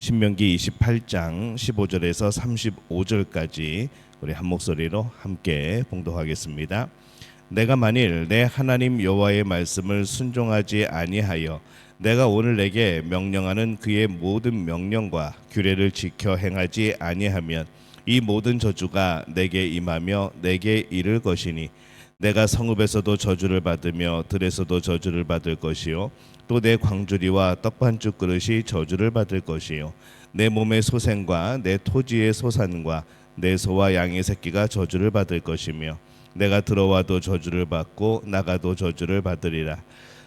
신명기 28장 15절에서 35절까지 우리 한 목소리로 함께 봉독하겠습니다. 내가 만일 내 하나님 여호와의 말씀을 순종하지 아니하여 내가 오늘 내게 명령하는 그의 모든 명령과 규례를 지켜 행하지 아니하면 이 모든 저주가 내게 임하며 내게 이를 것이니 내가 성읍에서도 저주를 받으며 들에서도 저주를 받을 것이요 또 내 광주리와 떡반죽 그릇이 저주를 받을 것이요 내 몸의 소생과 내 토지의 소산과 내 소와 양의 새끼가 저주를 받을 것이며 내가 들어와도 저주를 받고 나가도 저주를 받으리라.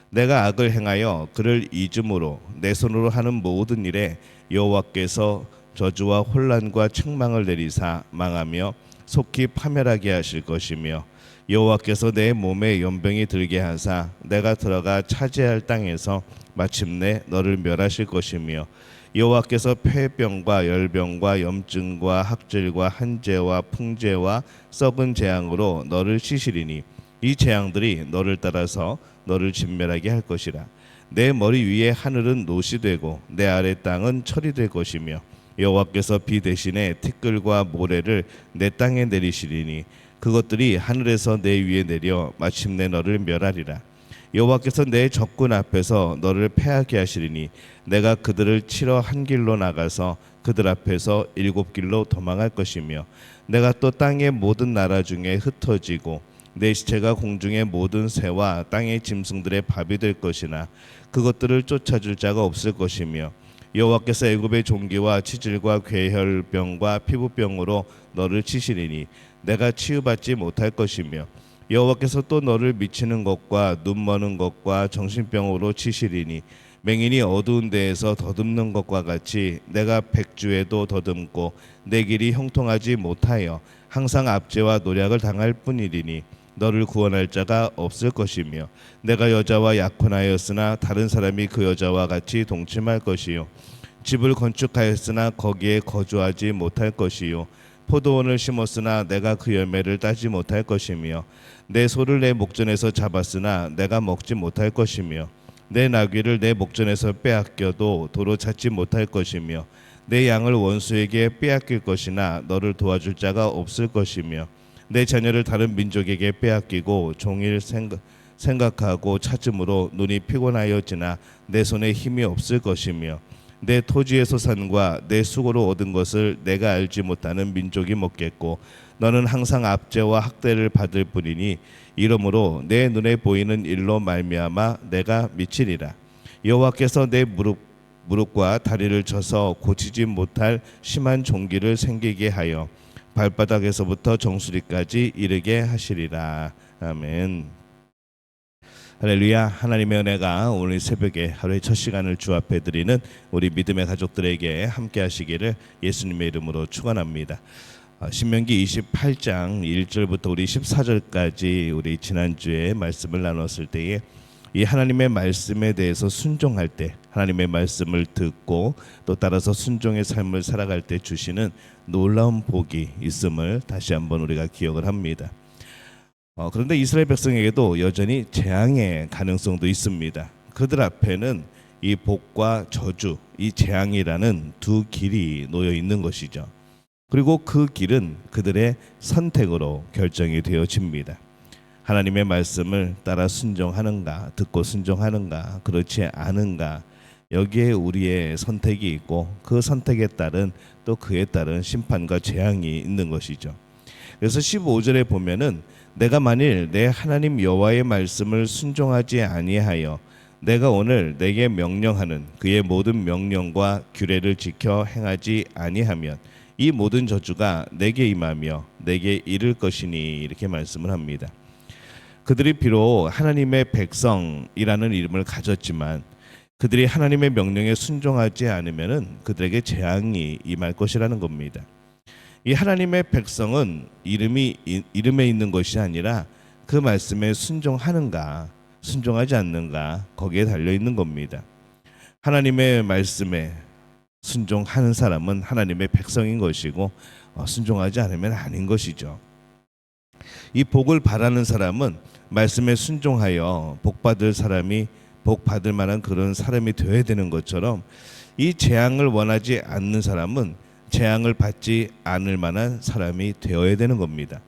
내가 악을 행하여 그를 잊음으로 내 손으로 하는 모든 일에 여호와께서 저주와 혼란과 책망을 내리사 망하며 속히 파멸하게 하실 것이며 여호와께서 내 몸에 연병이 들게 하사 내가 들어가 차지할 땅에서 마침내 너를 멸하실 것이며 여호와께서 폐병과 열병과 염증과 학질과 한재와 풍재와 썩은 재앙으로 너를 치시리니 이 재앙들이 너를 따라서 너를 진멸하게 할 것이라. 내 머리 위에 하늘은 노시 되고 내 아래 땅은 철이 될 것이며 여호와께서 비 대신에 티끌과 모래를 내 땅에 내리시리니 그것들이 하늘에서 내 위에 내려 마침내 너를 멸하리라. 여호와께서 내 적군 앞에서 너를 패하게 하시리니 내가 그들을 치러 한 길로 나가서 그들 앞에서 7길로 도망할 것이며 내가 또 땅의 모든 나라 중에 흩어지고 내 시체가 공중의 모든 새와 땅의 짐승들의 밥이 될 것이나 그것들을 쫓아줄 자가 없을 것이며 여호와께서 애굽의 종기와 치질과 괴혈병과 피부병으로 너를 치시리니 내가 치유받지 못할 것이며 여호와께서 또 너를 미치는 것과 눈 머는 것과 정신병으로 치시리니 맹인이 어두운 데에서 더듬는 것과 같이 내가 백주에도 더듬고 내 길이 형통하지 못하여 항상 압제와 노략을 당할 뿐이리니 너를 구원할 자가 없을 것이며 내가 여자와 약혼하였으나 다른 사람이 그 여자와 같이 동침할 것이요 집을 건축하였으나 거기에 거주하지 못할 것이요 포도원을 심었으나 내가 그 열매를 따지 못할 것이며 내 소를 내 목전에서 잡았으나 내가 먹지 못할 것이며 내 나귀를 내 목전에서 빼앗겨도 도로 찾지 못할 것이며 내 양을 원수에게 빼앗길 것이나 너를 도와줄 자가 없을 것이며 내 자녀를 다른 민족에게 빼앗기고 종일 생각하고 찾음으로 눈이 피곤하여지나 내 손에 힘이 없을 것이며 내 토지의 소산과 내 수고로 얻은 것을 내가 알지 못하는 민족이 먹겠고 너는 항상 압제와 학대를 받을 뿐이니 이러므로 내 눈에 보이는 일로 말미암아 내가 미치리라. 여호와께서 내 무릎과 다리를 쳐서 고치지 못할 심한 종기를 생기게 하여 발바닥에서부터 정수리까지 이르게 하시리라. 아멘. 할렐루야. 하나님의 은혜가 오늘 새벽에 하루의 첫 시간을 주 앞에 드리는 우리 믿음의 가족들에게 함께 하시기를 예수님의 이름으로 축원합니다. 신명기 28장 1절부터 우리 14절까지 우리 지난주에 말씀을 나눴을 때에 이 하나님의 말씀에 대해서 순종할 때 하나님의 말씀을 듣고 또 따라서 순종의 삶을 살아갈 때 주시는 놀라운 복이 있음을 다시 한번 우리가 기억을 합니다. 그런데 이스라엘 백성에게도 여전히 재앙의 가능성도 있습니다. 그들 앞에는 이 복과 저주, 이 재앙이라는 두 길이 놓여 있는 것이죠. 그리고 그 길은 그들의 선택으로 결정이 되어집니다. 하나님의 말씀을 따라 순종하는가, 듣고 순종하는가, 그렇지 않은가, 여기에 우리의 선택이 있고 그 선택에 따른 또 그에 따른 심판과 재앙이 있는 것이죠. 그래서 15절에 보면은 내가 만일 내 하나님 여호와의 말씀을 순종하지 아니하여 내가 오늘 내게 명령하는 그의 모든 명령과 규례를 지켜 행하지 아니하면 이 모든 저주가 내게 임하며 내게 이를 것이니 이렇게 말씀을 합니다. 그들이 비록 하나님의 백성이라는 이름을 가졌지만 그들이 하나님의 명령에 순종하지 않으면은 그들에게 재앙이 임할 것이라는 겁니다. 이 하나님의 백성은 이름에 있는 것이 아니라 그 말씀에 순종하는가 순종하지 않는가 거기에 달려 있는 겁니다. 하나님의 말씀에 순종하는 사람은 하나님의 백성인 것이고 순종하지 않으면 아닌 것이죠. 이 복을 바라는 사람은 말씀에 순종하여 복받을 사람이 복 받을 만한 그런 사람이 되어야 되는 것처럼 이 재앙을 원하지 않는 사람은 재앙을 받지 않을 만한 사람이 되어야 되는 겁니다.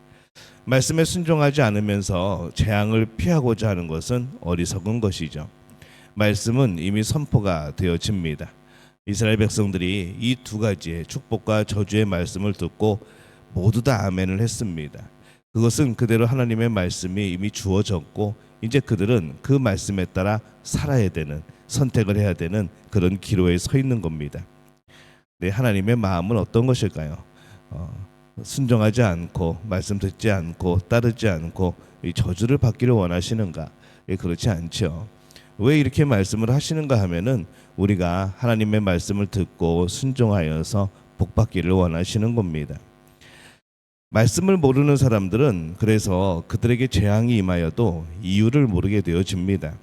말씀에 순종하지 않으면서 재앙을 피하고자 하는 것은 어리석은 것이죠. 말씀은 이미 선포가 되어집니다. 이스라엘 백성들이 이 두 가지의 축복과 저주의 말씀을 듣고 모두 다 아멘을 했습니다. 그것은 그대로 하나님의 말씀이 이미 주어졌고 이제 그들은 그 말씀에 따라 살아야 되는, 선택을 해야 되는 그런 기로에 서 있는 겁니다. 네, 하나님의 마음은 어떤 것일까요? 순종하지 않고 말씀 듣지 않고 따르지 않고 이 저주를 받기를 원하시는가? 그렇지 않죠. 왜 이렇게 말씀을 하시는가 하면은 우리가 하나님의 말씀을 듣고 순종하여서 복 받기를 원하시는 겁니다. 말씀을 모르는 사람들은 그래서 그들에게 재앙이 임하여도 이유를 모르게 되어집니다.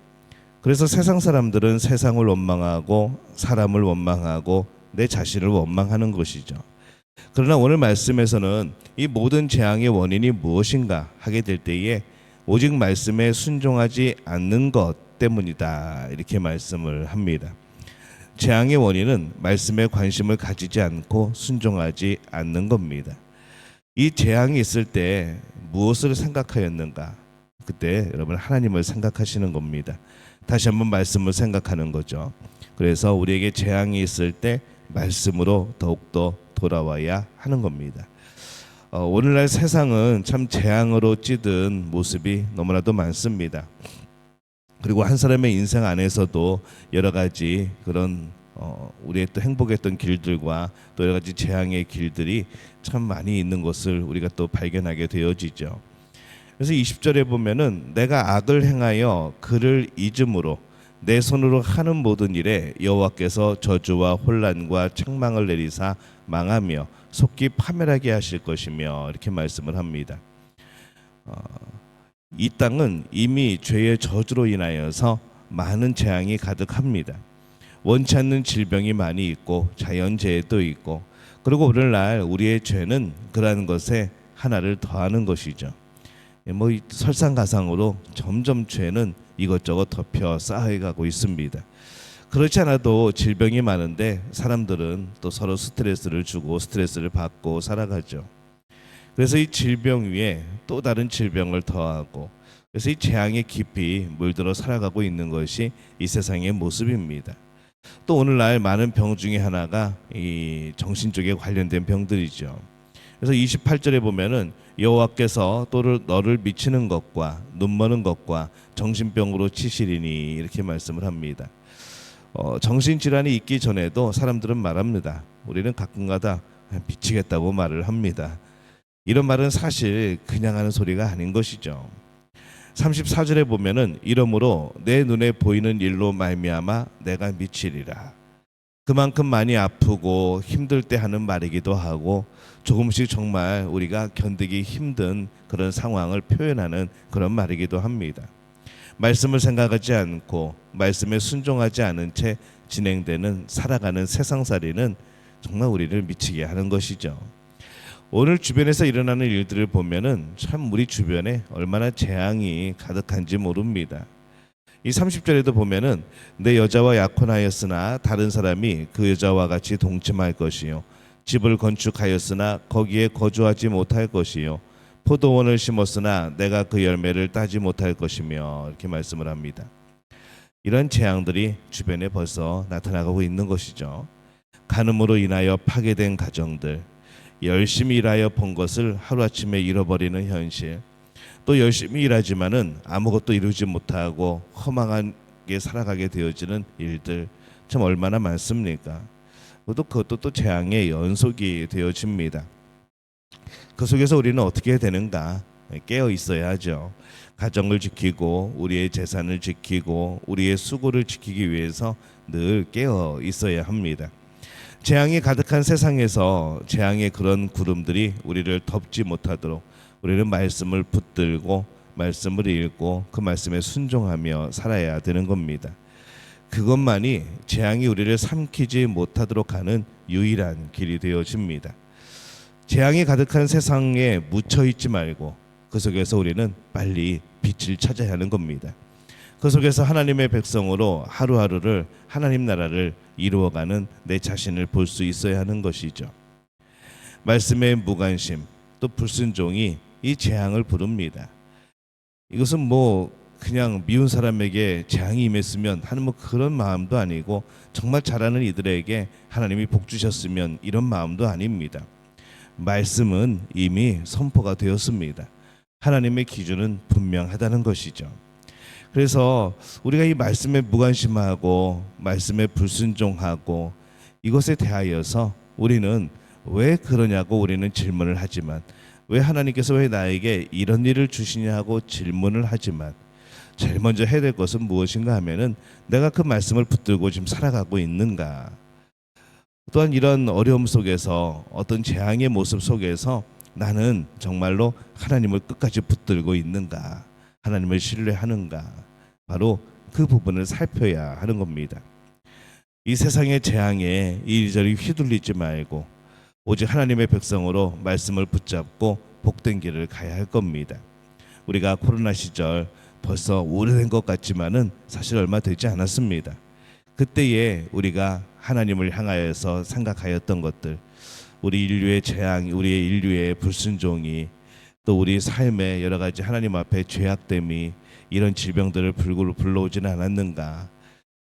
그래서 세상 사람들은 세상을 원망하고 사람을 원망하고 내 자신을 원망하는 것이죠. 그러나 오늘 말씀에서는 이 모든 재앙의 원인이 무엇인가 하게 될 때에 오직 말씀에 순종하지 않는 것 때문이다, 이렇게 말씀을 합니다. 재앙의 원인은 말씀에 관심을 가지지 않고 순종하지 않는 겁니다. 이 재앙이 있을 때 무엇을 생각하였는가? 그때 여러분 하나님을 생각하시는 겁니다. 다시 한번 말씀을 생각하는 거죠. 그래서 우리에게 재앙이 있을 때 말씀으로 더욱더 돌아와야 하는 겁니다. 오늘날 세상은 참 재앙으로 찌든 모습이 너무나도 많습니다. 그리고 한 사람의 인생 안에서도 여러 가지 그런 우리의 또 행복했던 길들과 또 여러 가지 재앙의 길들이 참 많이 있는 것을 우리가 또 발견하게 되어지죠. 그래서 20절에 보면은 내가 악을 행하여 그를 잊음으로 내 손으로 하는 모든 일에 여호와께서 저주와 혼란과 책망을 내리사 망하며 속히 파멸하게 하실 것이며, 이렇게 말씀을 합니다. 이 땅은 이미 죄의 저주로 인하여서 많은 재앙이 가득합니다. 원치 않는 질병이 많이 있고 자연재해도 있고, 그리고 오늘날 우리의 죄는 그러한 것에 하나를 더하는 것이죠. 설상가상으로 점점 죄는 이것저것 덮여 쌓여가고 있습니다. 그렇지 않아도 질병이 많은데 사람들은 또 서로 스트레스를 주고 스트레스를 받고 살아가죠. 그래서 이 질병 위에 또 다른 질병을 더하고, 그래서 이 재앙에 깊이 물들어 살아가고 있는 것이 이 세상의 모습입니다. 또 오늘날 많은 병 중에 하나가 이 정신 쪽에 관련된 병들이죠. 그래서 28절에 보면은 여호와께서 또 너를 미치는 것과 눈머는 것과 정신병으로 치시리니, 이렇게 말씀을 합니다. 정신질환이 있기 전에도 사람들은 말합니다. 우리는 가끔가다 미치겠다고 말을 합니다. 이런 말은 사실 그냥 하는 소리가 아닌 것이죠. 34절에 보면은 이러므로 내 눈에 보이는 일로 말미암아 내가 미치리라. 그만큼 많이 아프고 힘들 때 하는 말이기도 하고, 조금씩 정말 우리가 견디기 힘든 그런 상황을 표현하는 그런 말이기도 합니다. 말씀을 생각하지 않고 말씀에 순종하지 않은 채 진행되는 살아가는 세상살이는 정말 우리를 미치게 하는 것이죠. 오늘 주변에서 일어나는 일들을 보면은 참 우리 주변에 얼마나 재앙이 가득한지 모릅니다. 이 30절에도 보면은 내 여자와 약혼하였으나 다른 사람이 그 여자와 같이 동침할 것이요, 집을 건축하였으나 거기에 거주하지 못할 것이요, 포도원을 심었으나 내가 그 열매를 따지 못할 것이며, 이렇게 말씀을 합니다. 이런 재앙들이 주변에 벌써 나타나고 있는 것이죠. 간음으로 인하여 파괴된 가정들, 열심히 일하여 번 것을 하루아침에 잃어버리는 현실, 또 열심히 일하지만은 아무것도 이루지 못하고 허망하게 살아가게 되어지는 일들, 참 얼마나 많습니까? 그것도 또 재앙의 연속이 되어집니다. 그 속에서 우리는 어떻게 해야 되는가? 깨어 있어야 하죠. 가정을 지키고 우리의 재산을 지키고 우리의 수고를 지키기 위해서 늘 깨어 있어야 합니다. 재앙이 가득한 세상에서 재앙의 그런 구름들이 우리를 덮지 못하도록 우리는 말씀을 붙들고 말씀을 읽고 그 말씀에 순종하며 살아야 되는 겁니다. 그것만이 재앙이 우리를 삼키지 못하도록 하는 유일한 길이 되어집니다. 재앙이 가득한 세상에 묻혀 있지 말고 그 속에서 우리는 빨리 빛을 찾아야 하는 겁니다. 그 속에서 하나님의 백성으로 하루하루를 하나님 나라를 이루어가는 내 자신을 볼 수 있어야 하는 것이죠. 말씀의 무관심 또 불순종이 이 재앙을 부릅니다. 이것은 뭐 그냥 미운 사람에게 재앙이 임했으면 하는 뭐 그런 마음도 아니고, 정말 잘하는 이들에게 하나님이 복 주셨으면 이런 마음도 아닙니다. 말씀은 이미 선포가 되었습니다. 하나님의 기준은 분명하다는 것이죠. 그래서 우리가 이 말씀에 무관심하고 말씀에 불순종하고 이것에 대하여서 우리는 왜 그러냐고 우리는 질문을 하지만, 왜 하나님께서 왜 나에게 이런 일을 주시냐고 질문을 하지만, 제일 먼저 해야 될 것은 무엇인가 하면은 내가 그 말씀을 붙들고 지금 살아가고 있는가. 또한 이런 어려움 속에서 어떤 재앙의 모습 속에서 나는 정말로 하나님을 끝까지 붙들고 있는가, 하나님을 신뢰하는가, 바로 그 부분을 살펴야 하는 겁니다. 이 세상의 재앙에 이리저리 휘둘리지 말고 오직 하나님의 백성으로 말씀을 붙잡고 복된 길을 가야 할 겁니다. 우리가 코로나 시절 벌써 오래된 것 같지만은 사실 얼마 되지 않았습니다. 그때에 우리가 하나님을 향하여서 생각하였던 것들, 우리 인류의 재앙, 우리의 인류의 불순종이, 또 우리 삶의 여러 가지 하나님 앞에 죄악됨이 이런 질병들을 불러오지는 않았는가.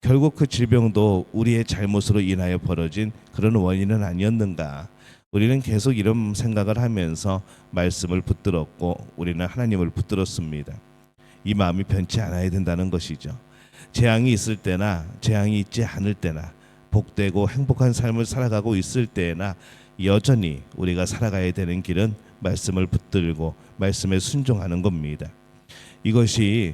결국 그 질병도 우리의 잘못으로 인하여 벌어진 그런 원인은 아니었는가. 우리는 계속 이런 생각을 하면서 말씀을 붙들었고 우리는 하나님을 붙들었습니다. 이 마음이 변치 않아야 된다는 것이죠. 재앙이 있을 때나 재앙이 있지 않을 때나, 복되고 행복한 삶을 살아가고 있을 때나 여전히 우리가 살아가야 되는 길은 말씀을 붙들고 말씀에 순종하는 겁니다. 이것이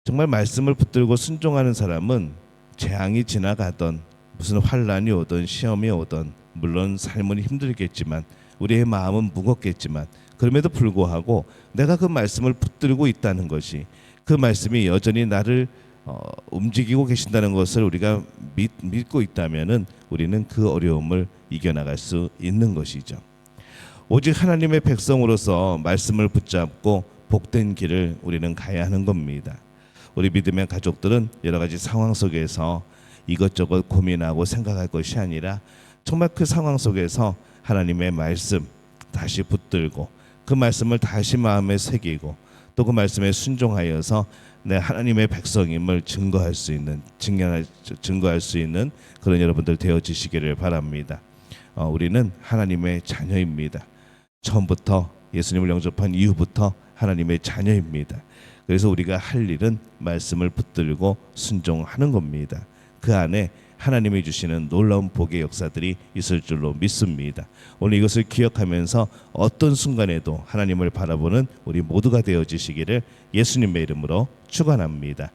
정말 말씀을 붙들고 순종하는 사람은 재앙이 지나가던 무슨 환란이 오던 시험이 오던, 물론 삶은 힘들겠지만 우리의 마음은 무겁겠지만 그럼에도 불구하고 내가 그 말씀을 붙들고 있다는 것이, 그 말씀이 여전히 나를 움직이고 계신다는 것을 우리가 믿고 있다면은 우리는 그 어려움을 이겨나갈 수 있는 것이죠. 오직 하나님의 백성으로서 말씀을 붙잡고 복된 길을 우리는 가야 하는 겁니다. 우리 믿음의 가족들은 여러 가지 상황 속에서 이것저것 고민하고 생각할 것이 아니라 정말 그 상황 속에서 하나님의 말씀 다시 붙들고 그 말씀을 다시 마음에 새기고 또 그 말씀에 순종하여서 내 하나님의 백성임을 증거할 수 있는, 증거할 수 있는 그런 여러분들 되어지시기를 바랍니다. 우리는 하나님의 자녀입니다. 처음부터 예수님을 영접한 이후부터 하나님의 자녀입니다. 그래서 우리가 할 일은 말씀을 붙들고 순종하는 겁니다. 그 안에 하나님이 주시는 놀라운 복의 역사들이 있을 줄로 믿습니다. 오늘 이것을 기억하면서 어떤 순간에도 하나님을 바라보는 우리 모두가 되어지시기를 예수님의 이름으로 축원합니다.